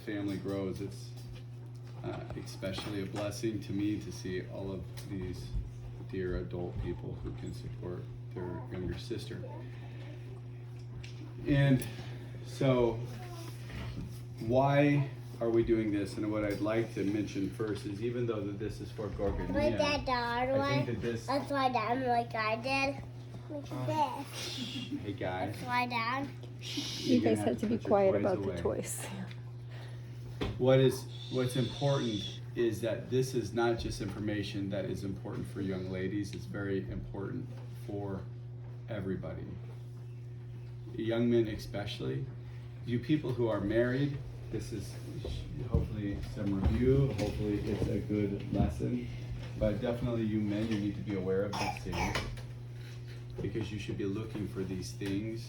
family grows, it's especially a blessing to me to see all of these dear adult people who can support their younger sister. And so, why are we doing this? And what I'd like to mention first is, even though that this is for Gorgonía, Like that dog, I think that this... That's why Dad, like I did. Like this. Hey guys. That's why Dad. You guys have to be quiet about the toys. What's important is that this is not just information that is important for young ladies. It's very important for everybody. Young men especially. You people who are married, this is hopefully some review. Hopefully it's a good lesson. But definitely you men, you need to be aware of these things, because you should be looking for these things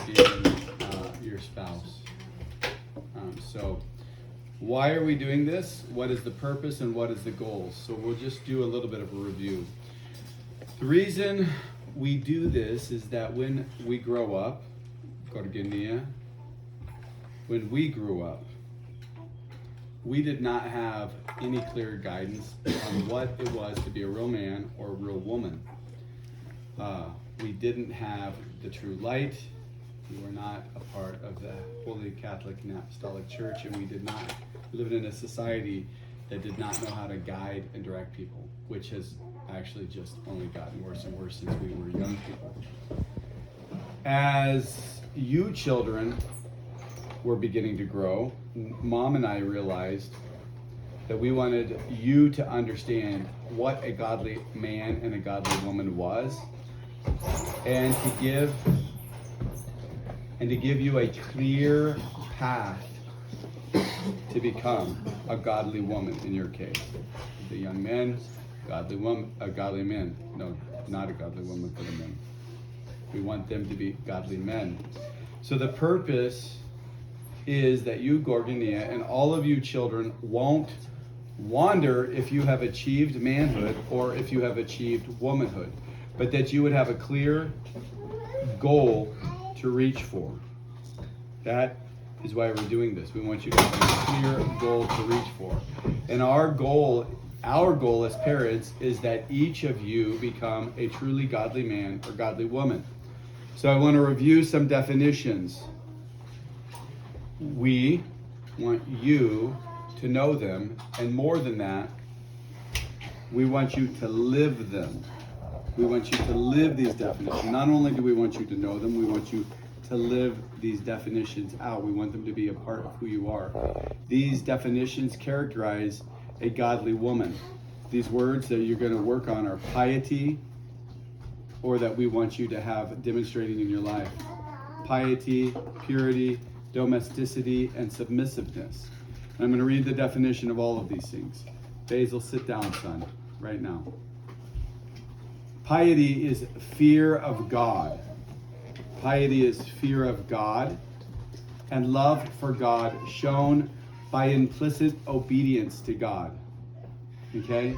in your spouse. So why are we doing this? What is the purpose and what is the goal? So we'll just do a little bit of a review. The reason we do this is that when we grow up, Gorgonía, when we grew up, we did not have any clear guidance on what it was to be a real man or a real woman. We didn't have the true light. We were not a part of the Holy Catholic and Apostolic Church, and we did not live in a society that did not know how to guide and direct people, which has actually just only gotten worse and worse since we were young people. As you children were beginning to grow, Mom and I realized that we wanted you to understand what a godly man and a godly woman was, and to give you a clear path to become a godly woman. In your case, the young men, godly woman, a godly man. No, not a godly woman for the men. We want them to be godly men. So the purpose is that you, Gorgonía, and all of you children won't wonder if you have achieved manhood or if you have achieved womanhood, but that you would have a clear goal to reach for. That is why we're doing this. We want you to have a clear goal to reach for. And our goal as parents is that each of you become a truly godly man or godly woman. So I want to review some definitions. We want you to know them, and more than that, we want you to live them. We want you to live these definitions. Not only do we want you to know them, we want you to live these definitions out. We want them to be a part of who you are. These definitions characterize a godly woman. These words that you're going to work on are piety, or that we want you to have demonstrating in your life. Piety, purity, domesticity, and submissiveness. And I'm going to read the definition of all of these things. Basil, sit down, son, right now. Piety is fear of God. Piety is fear of God and love for God shown by implicit obedience to God. Okay?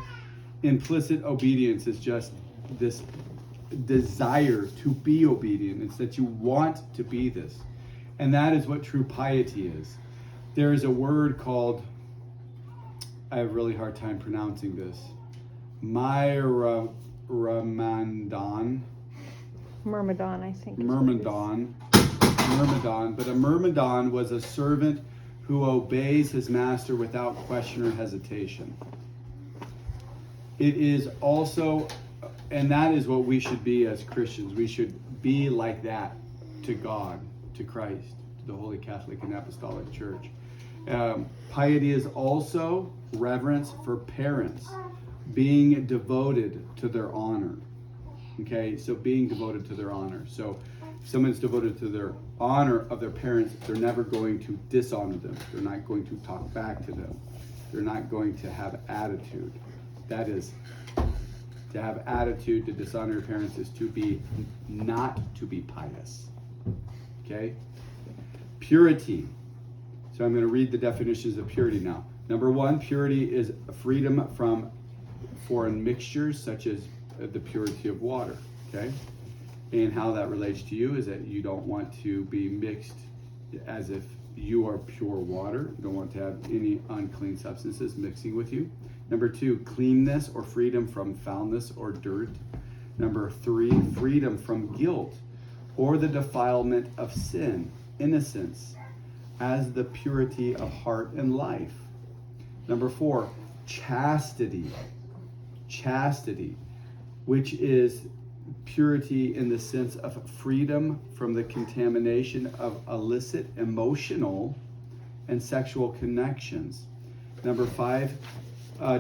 Implicit obedience is just this desire to be obedient. It's that you want to be this. And that is what true piety is. There is a word called, I have a really hard time pronouncing this, Myrmidon, I think. Myrmidon. But a myrmidon was a servant who obeys his master without question or hesitation. It is also, and that is what we should be as Christians. We should be like that to God, to Christ, to the Holy Catholic and Apostolic Church. Piety is also reverence for parents, being devoted to their honor. Okay, so being devoted to their honor. So if someone's devoted to their honor of their parents, they're never going to dishonor them. They're not going to talk back to them. They're not going to have attitude. That is, to have attitude, to dishonor your parents, is to be not to be pious. Okay? Purity. So I'm going to read the definitions of purity now. Number one, purity is freedom from foreign mixtures, such as the purity of water. Okay? And how that relates to you is that you don't want to be mixed as if you are pure water. Don't want to have any unclean substances mixing with you. Number 2, cleanness or freedom from foulness or dirt. Number 3, freedom from guilt or the defilement of sin, innocence, as the purity of heart and life. Number 4, chastity, which is purity in the sense of freedom from the contamination of illicit emotional and sexual connections. Number 5,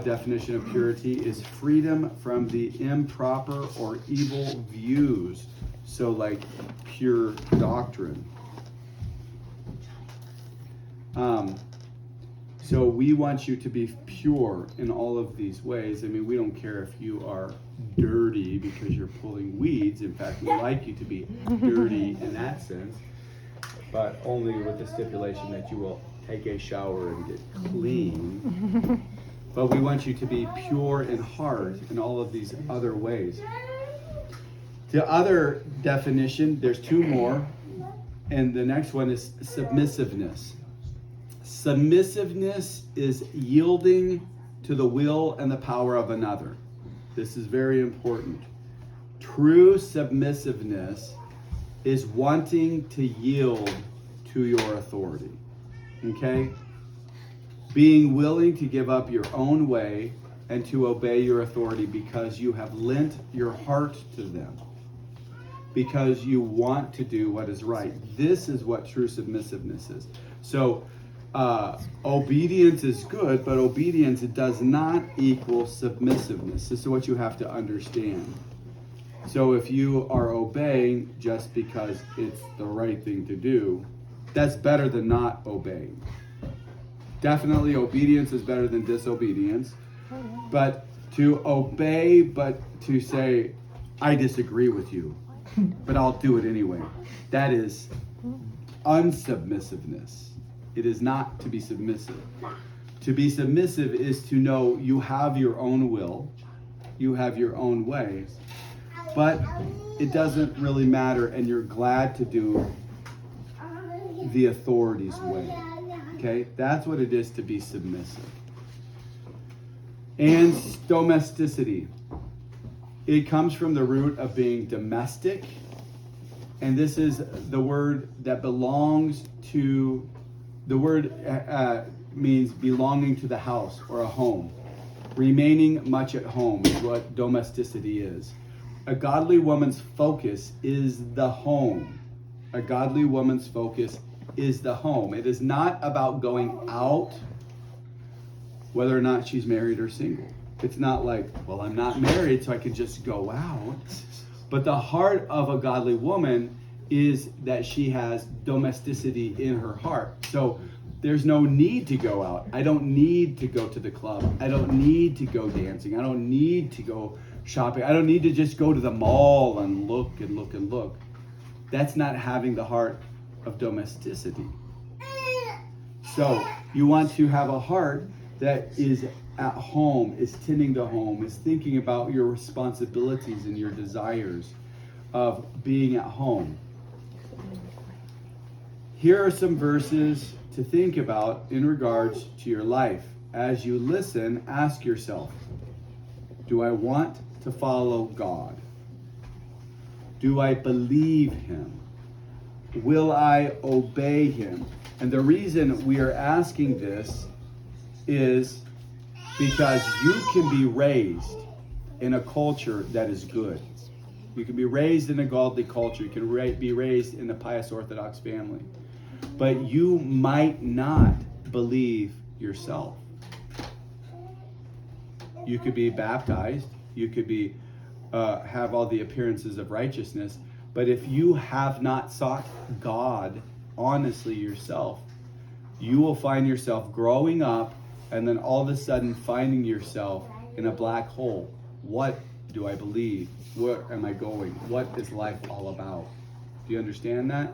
definition of purity is freedom from the improper or evil views. So like pure doctrine. So we want you to be pure in all of these ways. I mean, we don't care if you are dirty because you're pulling weeds. In fact, we like you to be dirty in that sense, but only with the stipulation that you will take a shower and get clean. But we want you to be pure in heart in all of these other ways. The other definition, there's 2 more, and the next one is submissiveness. Submissiveness is yielding to the will and the power of another. This is very important. True submissiveness is wanting to yield to your authority. Okay? Being willing to give up your own way and to obey your authority because you have lent your heart to them. Because you want to do what is right. This is what true submissiveness is. So, obedience is good, but obedience does not equal submissiveness. This is what you have to understand. So if you are obeying just because it's the right thing to do, that's better than not obeying. Definitely obedience is better than disobedience. But to obey, but to say, I disagree with you, but I'll do it anyway, that is unsubmissiveness. It is not to be submissive. To be submissive is to know you have your own will, you have your own way, but it doesn't really matter, and you're glad to do the authority's way. Okay? That's what it is to be submissive. And domesticity. It comes from the root of being domestic, and this is the word that belongs to. The word means belonging to the house or a home. Remaining much at home is what domesticity is. A godly woman's focus is the home. A godly woman's focus is the home. It is not about going out, whether or not she's married or single. It's not like, well, I'm not married, so I can just go out. But the heart of a godly woman is that she has domesticity in her heart. So there's no need to go out. I don't need to go to the club. I don't need to go dancing. I don't need to go shopping. I don't need to just go to the mall and look and look and look. That's not having the heart of domesticity. So you want to have a heart that is at home, is tending the home, is thinking about your responsibilities and your desires of being at home. Here are some verses to think about in regards to your life. As you listen, ask yourself, do I want to follow God? Do I believe Him? Will I obey Him? And the reason we are asking this is because you can be raised in a culture that is good. You can be raised in a godly culture. You can be raised in a pious Orthodox family. But you might not believe yourself. You could be baptized. You could be have all the appearances of righteousness. But if you have not sought God honestly yourself, you will find yourself growing up and then all of a sudden finding yourself in a black hole. What do I believe? Where am I going? What is life all about? Do you understand that?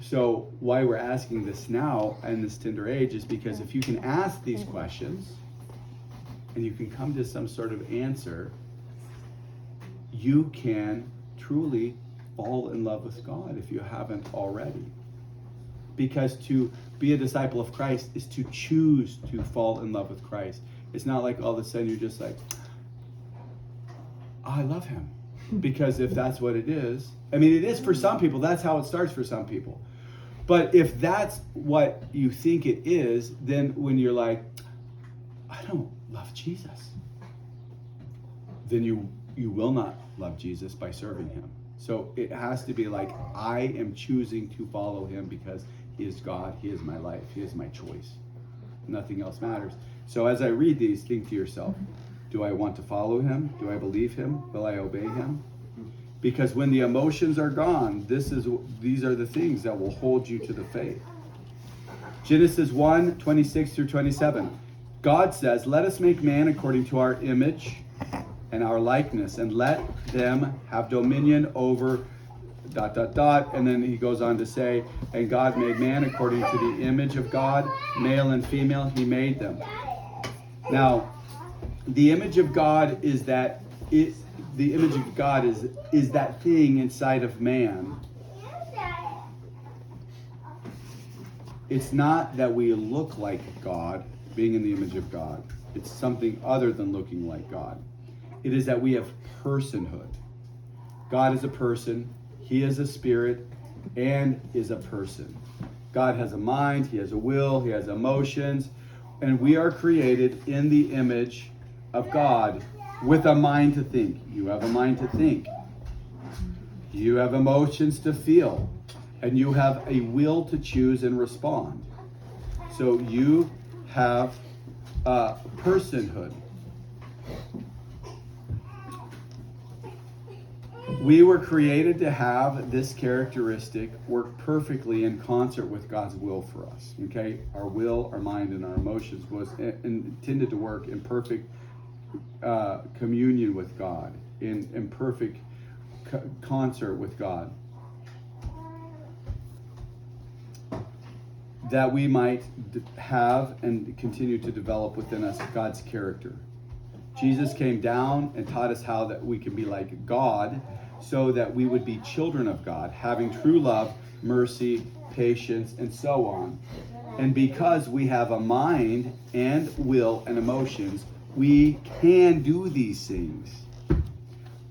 So why we're asking this now in this tender age is because if you can ask these questions and you can come to some sort of answer, you can truly fall in love with God if you haven't already. Because to be a disciple of Christ is to choose to fall in love with Christ. It's not like all of a sudden you're just like, oh, I love him. Because if that's what it is, I mean, it is for some people. That's how it starts for some people. But if that's what you think it is, then when you're like, I don't love Jesus, then you will not love Jesus by serving him. So it has to be like, I am choosing to follow him because he is God, he is my life, he is my choice. Nothing else matters. So as I read these, think to yourself, do I want to follow him? Do I believe him? Will I obey him? Because when the emotions are gone, these are the things that will hold you to the faith. Genesis 1:26-27. God says, let us make man according to our image and our likeness, and let them have dominion over ... And then he goes on to say, and God made man according to the image of God, male and female, he made them. Now, the image of God is that the image of God is that thing inside of man. It's not that we look like God, being in the image of God. It's something other than looking like God. It is that we have personhood. God is a person, he is a spirit, and is a person. God has a mind, he has a will, he has emotions, and we are created in the image of God with a mind to think. You have a mind to think. You have emotions to feel. And you have a will to choose and respond. So you have personhood. We were created to have this characteristic work perfectly in concert with God's will for us. Okay? Our will, our mind, and our emotions was intended to work in perfect communion with God, in perfect concert with God, that we might have and continue to develop within us God's character. Jesus came down and taught us how that we can be like God, so that we would be children of God, having true love, mercy, patience, and so on. And because we have a mind and will and emotions, we can do these things.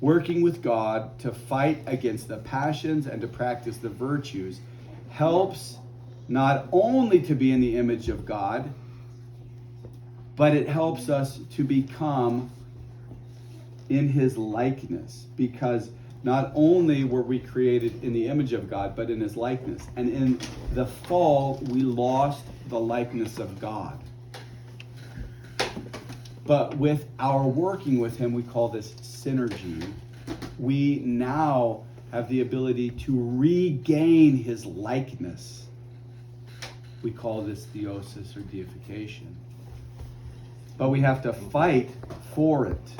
Working with God to fight against the passions and to practice the virtues helps not only to be in the image of God, but it helps us to become in his likeness, because not only were we created in the image of God, but in his likeness. And in the fall, we lost the likeness of God. But with our working with him, we call this synergy. We now have the ability to regain his likeness. We call this theosis or deification. But we have to fight for it.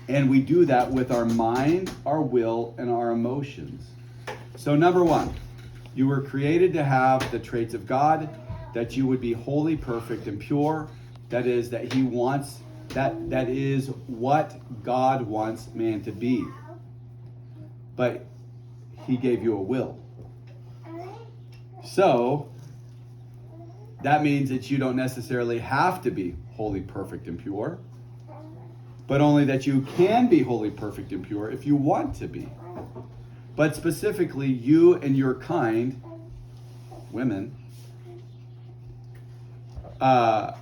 And we do that with our mind, our will, and our emotions. So number one, you were created to have the traits of God, that you would be holy, perfect, and pure. That is, that he wants, that is what God wants man to be. But he gave you a will. So that means that you don't necessarily have to be holy, perfect, and pure, but only that you can be holy, perfect, and pure if you want to be. But specifically, you and your kind, women, God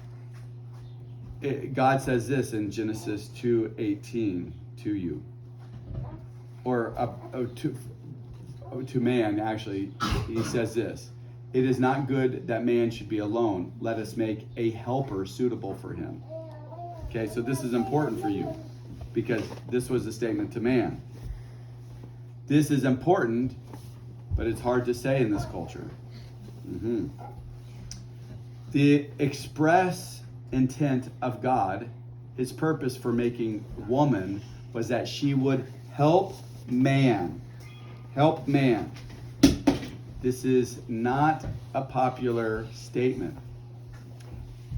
says this in Genesis 2:18 to you, or to man, actually. He says this: it is not good that man should be alone. Let us make a helper suitable for him. Okay, so this is important for you, because this was a statement to man. This is important, but it's hard to say in this culture. The express intent of God, his purpose for making woman, was that she would help man. Help man. This is not a popular statement.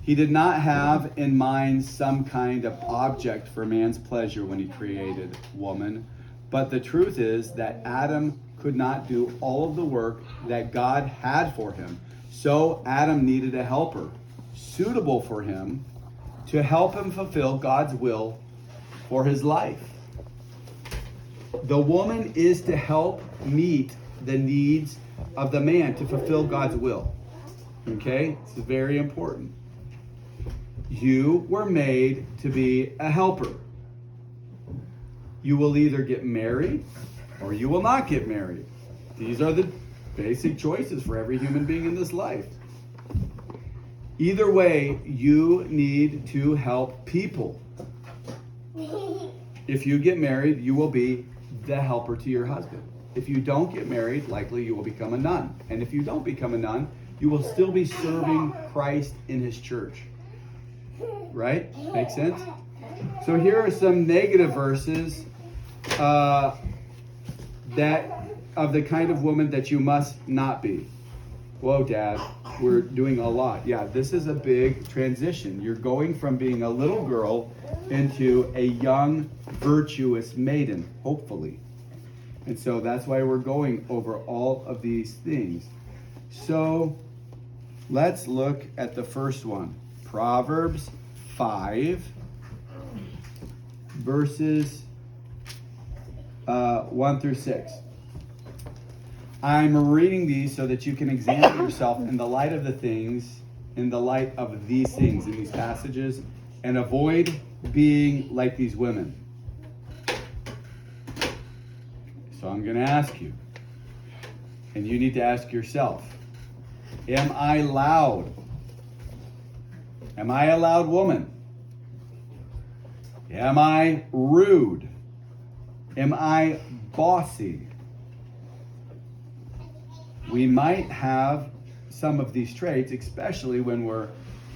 He did not have in mind some kind of object for man's pleasure when he created woman, but the truth is that Adam could not do all of the work that God had for him. So Adam needed a helper suitable for him to help him fulfill God's will for his life. The woman is to help meet the needs of the man to fulfill God's will. Okay? This is very important. You were made to be a helper. You will either get married or you will not get married. These are the basic choices for every human being in this life. Either way, you need to help people. If you get married, you will be the helper to your husband. If you don't get married, likely you will become a nun. And if you don't become a nun, you will still be serving Christ in his church. Right? Makes sense? So here are some negative verses that of the kind of woman that you must not be. Whoa, Dad, we're doing a lot. Yeah, this is a big transition. You're going from being a little girl into a young, virtuous maiden, hopefully. And so that's why we're going over all of these things. So let's look at the first one. Proverbs 5, verses 1 through 6. I'm reading these so that you can examine yourself in the light of these things in these passages, and avoid being like these women. So I'm going to ask you, and you need to ask yourself, am I loud? Am I a loud woman? Am I rude? Am I bossy? We might have some of these traits, especially when we're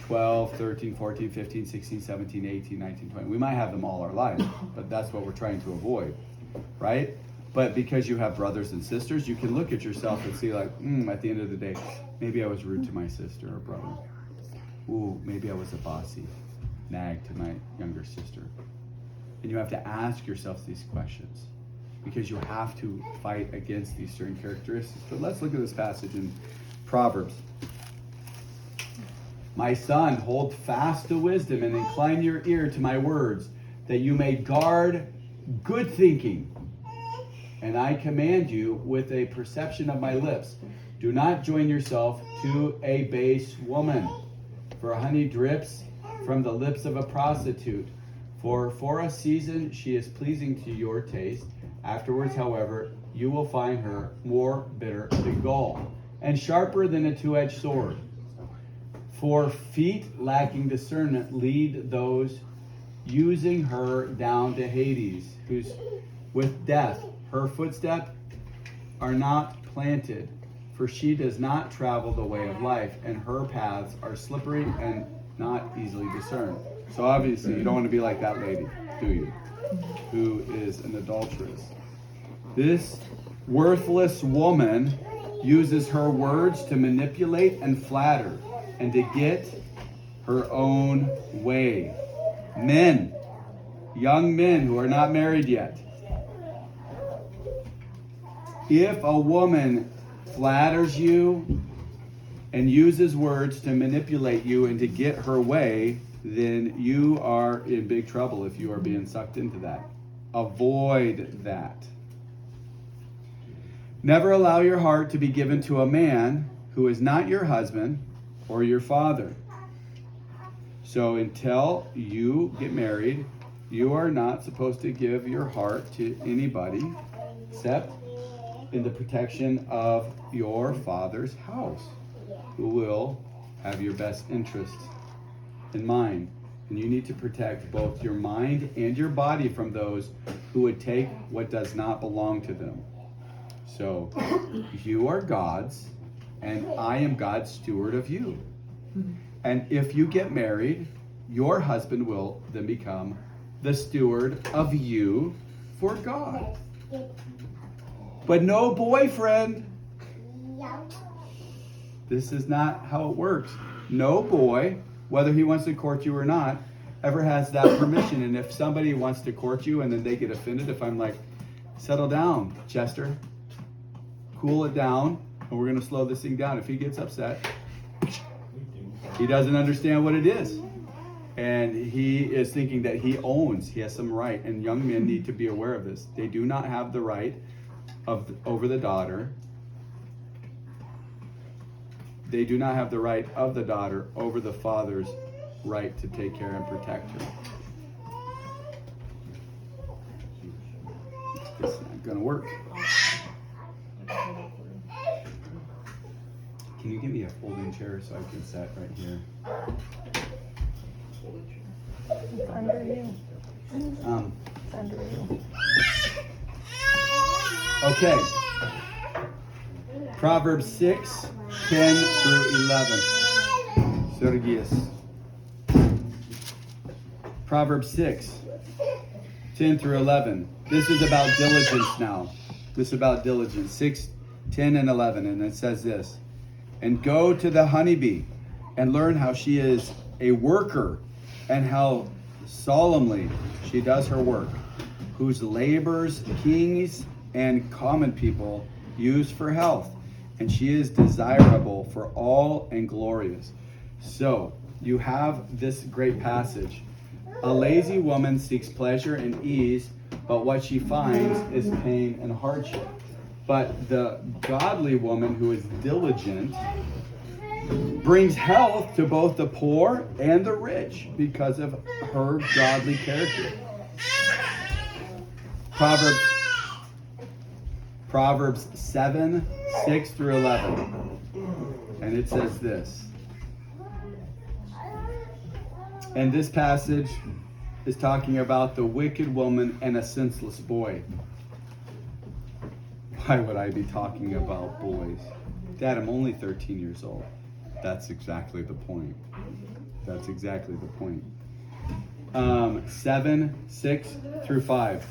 12, 13, 14, 15, 16, 17, 18, 19, 20. We might have them all our lives, but that's what we're trying to avoid, right? But because you have brothers and sisters, you can look at yourself and see like, at the end of the day, maybe I was rude to my sister or brother. Ooh, maybe I was a bossy nag to my younger sister. And you have to ask yourself these questions, because you have to fight against these certain characteristics. But let's look at this passage in Proverbs. My son, hold fast to wisdom and incline your ear to my words, that you may guard good thinking. And I command you with a perception of my lips, do not join yourself to a base woman, for honey drips from the lips of a prostitute. For a season she is pleasing to your taste. Afterwards, however, you will find her more bitter than gall, and sharper than a two-edged sword. For feet lacking discernment lead those using her down to Hades, whose with death her footsteps are not planted, for she does not travel the way of life, and her paths are slippery and not easily discerned. So obviously you don't want to be like that lady, do you? Who is an adulteress. This worthless woman uses her words to manipulate and flatter and to get her own way. Men, young men who are not married yet, if a woman flatters you and uses words to manipulate you and to get her way, then you are in big trouble if you are being sucked into that. Avoid that. Never allow your heart to be given to a man who is not your husband or your father. So until you get married, you are not supposed to give your heart to anybody except in the protection of your father's house, who will have your best interests in mind. And you need to protect both your mind and your body from those who would take what does not belong to them. So you are God's, and I am God's steward of you. And if you get married, your husband will then become the steward of you for God. But no boyfriend. This is not how it works. No boy, whether he wants to court you or not, ever has that permission. And if somebody wants to court you and then they get offended, if I'm like, settle down, Chester. cool it down, and we're going to slow this thing down. If he gets upset, he doesn't understand what it is. And he is thinking that he has some right. And young men need to be aware of this. They do not have the right over the daughter. They do not have the right of the daughter over the father's right to take care and protect her. It's not going to work. Can you give me a folding chair so I can sit right here? It's under you. It's under you. Okay. Proverbs 6, 10 through 11. Sergius. Proverbs 6, 10 through 11. This is about diligence now. This is about diligence. 6, 10, and 11. And it says this. And go to the honeybee and learn how she is a worker and how solemnly she does her work, whose labors kings and common people use for health, and she is desirable for all and glorious. So you have this great passage. A lazy woman seeks pleasure and ease, but what she finds is pain and hardship. But the godly woman who is diligent brings health to both the poor and the rich because of her godly character. Proverbs 7, 6 through 11. And it says this. And this passage is talking about the wicked woman and a senseless boy. Why would I be talking about boys? Dad, I'm only 13 years old. That's exactly the point. That's exactly the point. 7, 6 through 5.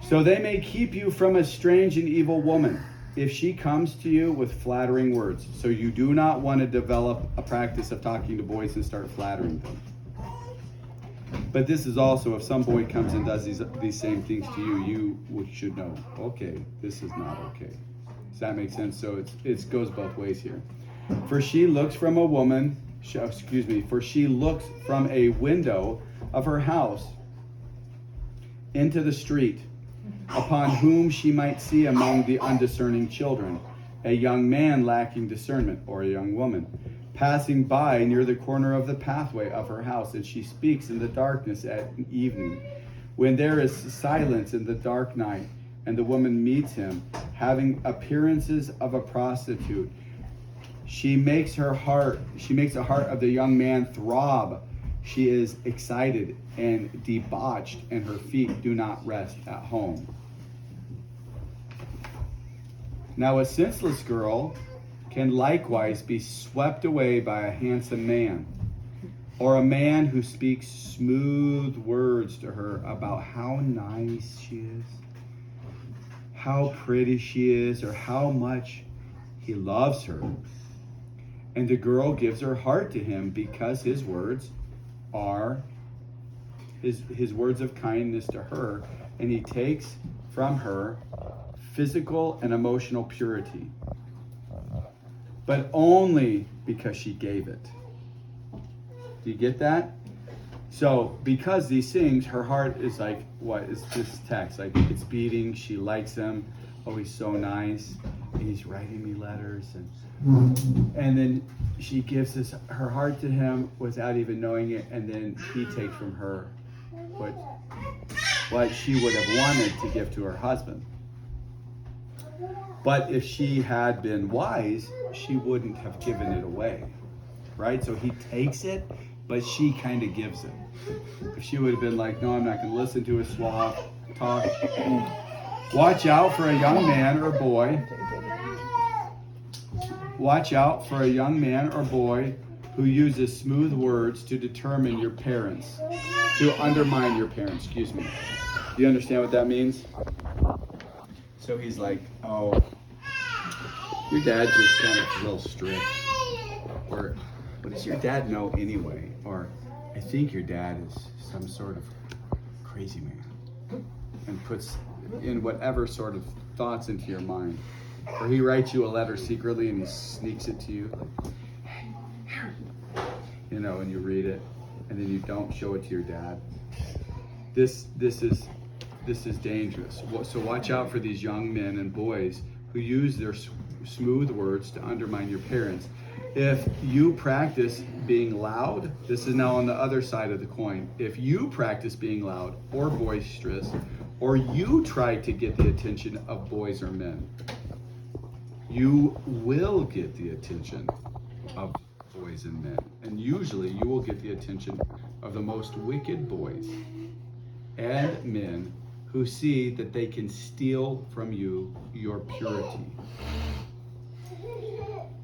So they may keep you from a strange and evil woman if she comes to you with flattering words. So you do not want to develop a practice of talking to boys and start flattering them. But this is also, if some boy comes and does these same things to you, you should know, okay, this is not okay. Does that make sense? So it goes both ways here. For she looks from a window of her house into the street, upon whom she might see among the undiscerning children a young man lacking discernment, or a young woman passing by near the corner of the pathway of her house, and she speaks in the darkness at evening, when there is silence in the dark night, and the woman meets him, having appearances of a prostitute. She makes the heart of the young man throb. She is excited and debauched, and her feet do not rest at home. Now a senseless girl can likewise be swept away by a handsome man, or a man who speaks smooth words to her about how nice she is, how pretty she is, or how much he loves her. And the girl gives her heart to him because his words are his words of kindness to her, and he takes from her physical and emotional purity, but only because she gave it. Do you get that? So because these things, her heart is like, what is this text? Like, it's beating, she likes him, oh, he's so nice, and he's writing me letters, and then she gives her heart to him without even knowing it, and then he takes from her what she would have wanted to give to her husband. But if she had been wise, she wouldn't have given it away, right? So he takes it, but she kind of gives it. If she would have been like, no, I'm not going to listen to his talk. Watch out for a young man or boy. Watch out for a young man or boy who uses smooth words to determine your parents, to undermine your parents, excuse me. Do you understand what that means? So he's like, oh, your dad just kind of real strict. Or, what does your dad know anyway? Or, I think your dad is some sort of crazy man. And puts in whatever sort of thoughts into your mind. Or he writes you a letter secretly and he sneaks it to you. Like, hey, here. You know, and you read it, and then you don't show it to your dad. This is dangerous. So watch out for these young men and boys who use their smooth words to undermine your parents. If you practice being loud, this is now on the other side of the coin. If you practice being loud or boisterous, or you try to get the attention of boys or men, you will get the attention of boys and men. And usually you will get the attention of the most wicked boys and men who see that they can steal from you your purity.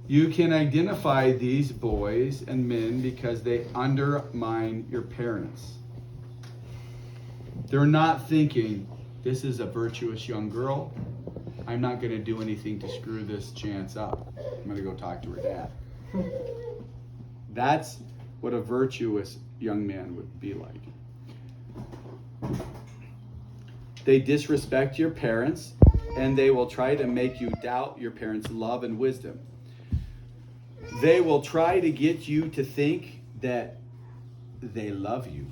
You can identify these boys and men because they undermine your parents. They're not thinking, this is a virtuous young girl. I'm not going to do anything to screw this chance up. I'm going to go talk to her dad. That's what a virtuous young man would be like. They disrespect your parents, and they will try to make you doubt your parents' love and wisdom. They will try to get you to think that they love you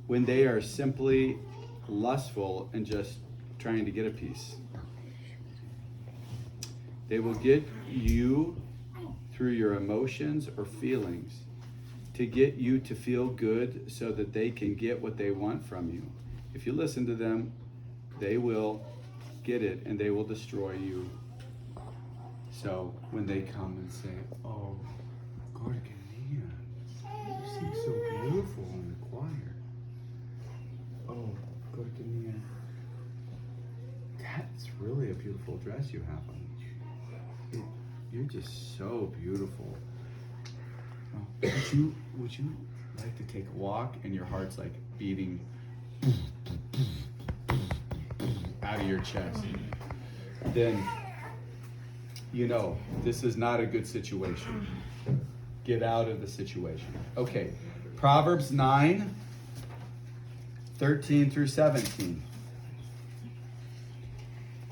when they are simply lustful and just trying to get a piece. They will get you through your emotions or feelings to get you to feel good so that they can get what they want from you. If you listen to them, they will get it and they will destroy you. So when they come and say, oh, Gorgania, you seem so beautiful in the choir. Oh, Gorgania, that's really a beautiful dress you have on. You're just so beautiful. Would you like to take a walk? And your heart's like beating out of your chest. Then you know this is not a good situation. Get out of the situation. Okay, Proverbs 9, 13 through 17.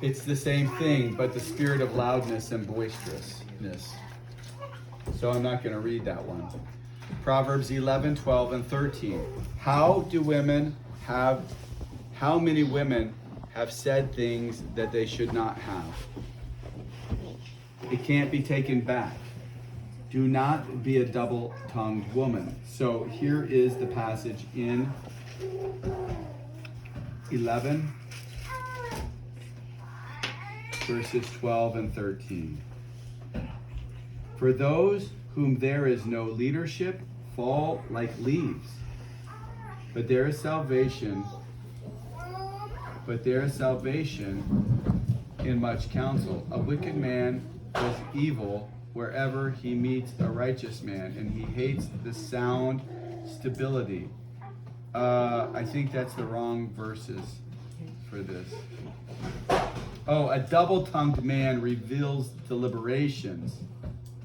It's the same thing, but the spirit of loudness and boisterousness. So I'm not going to read that one. Proverbs 11, 12, and 13. How many women have said things that they should not have? It can't be taken back. Do not be a double-tongued woman. So here is the passage in 11, verses 12 and 13. For those whom there is no leadership fall like leaves, but there is salvation in much counsel. A wicked man does evil wherever he meets a righteous man, and he hates the sound stability. I think that's the wrong verses for this. Oh, a double-tongued man reveals deliberations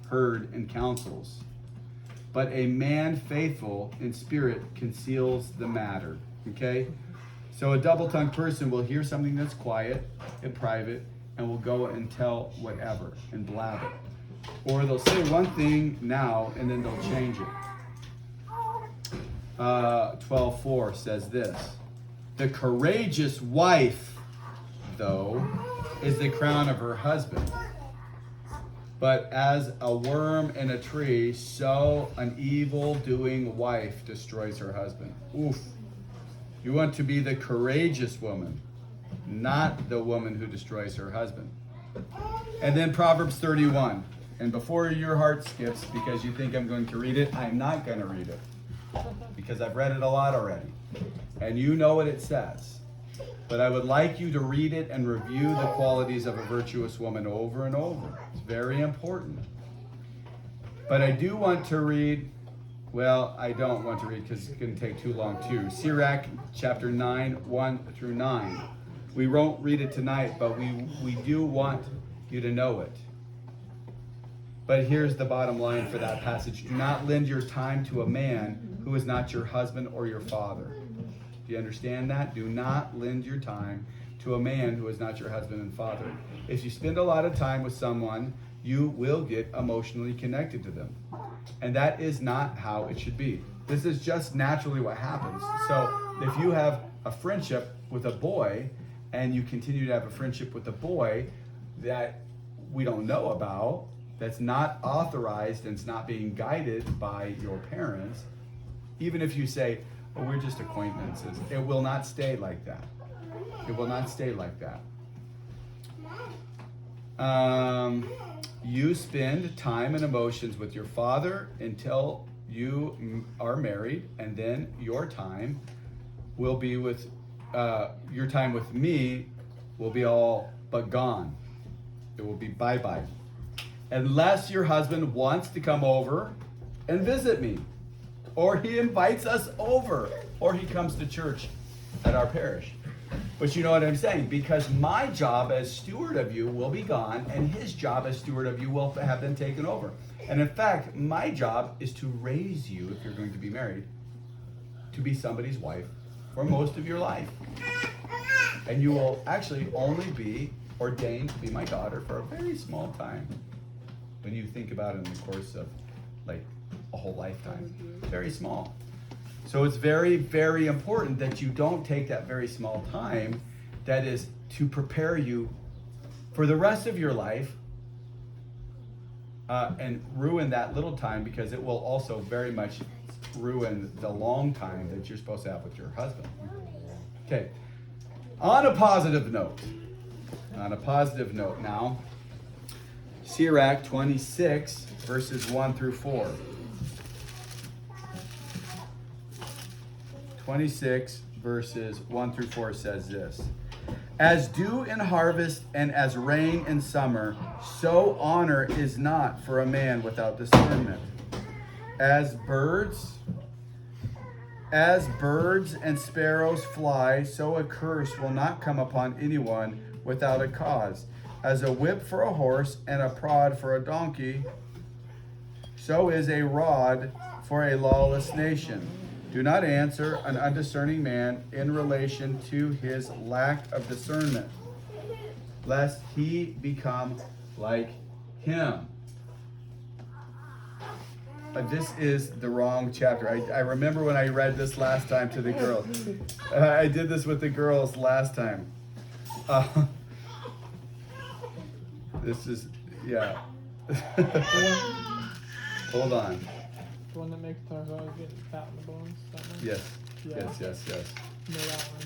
heard in councils, but a man faithful in spirit conceals the matter. Okay? So a double-tongued person will hear something that's quiet and private and will go and tell whatever and blab it. Or they'll say one thing now and then they'll change it. 12:4 says this. The courageous wife, though, is the crown of her husband. But as a worm in a tree, so an evil-doing wife destroys her husband. Oof. You want to be the courageous woman, not the woman who destroys her husband. And then Proverbs 31. And before your heart skips because you think I'm going to read it, I'm not going to read it. Because I've read it a lot already. And you know what it says. But I would like you to read it and review the qualities of a virtuous woman over and over. It's very important. But I do want to read, well, I don't want to read because it's going to take too long too. Sirach chapter 9, 1 through 9. We won't read it tonight, but we do want you to know it. But here's the bottom line for that passage. Do not lend your time to a man who is not your husband or your father. Do you understand that? Do not lend your time to a man who is not your husband and father. If you spend a lot of time with someone, you will get emotionally connected to them. And that is not how it should be. This is just naturally what happens. So if you have a friendship with a boy and you continue to have a friendship with a boy that we don't know about, that's not authorized and it's not being guided by your parents, even if you say, oh, we're just acquaintances, it will not stay like that. It will not stay like that. You spend time and emotions with your father until you are married, and then your time will be with, your time with me will be all but gone. It will be bye-bye. Unless your husband wants to come over and visit me, or he invites us over, or he comes to church at our parish. But you know what I'm saying? Because my job as steward of you will be gone, and his job as steward of you will have been taken over. And in fact, my job is to raise you, if you're going to be married, to be somebody's wife for most of your life. And you will actually only be ordained to be my daughter for a very small time. When you think about it in the course of like a whole lifetime. Very small. So it's very, very important that you don't take that very small time that is to prepare you for the rest of your life and ruin that little time, because it will also very much ruin the long time that you're supposed to have with your husband. Okay. On a positive note now, Sirach 26, verses 1 through 4. 26 verses 1 through 4 says this: As dew in harvest and as rain in summer, so honor is not for a man without discernment. As birds and sparrows fly, so a curse will not come upon anyone without a cause. As a whip for a horse and a prod for a donkey, so is a rod for a lawless nation. Do not answer an undiscerning man in relation to his lack of discernment, lest he become like him. But this is the wrong chapter. I remember when I read this last time to the girls. I did this with the girls last time. This is, yeah. Hold on. The one that makes talk about getting fat in the bones? That one? Yes. Yeah. Yes. No, that one.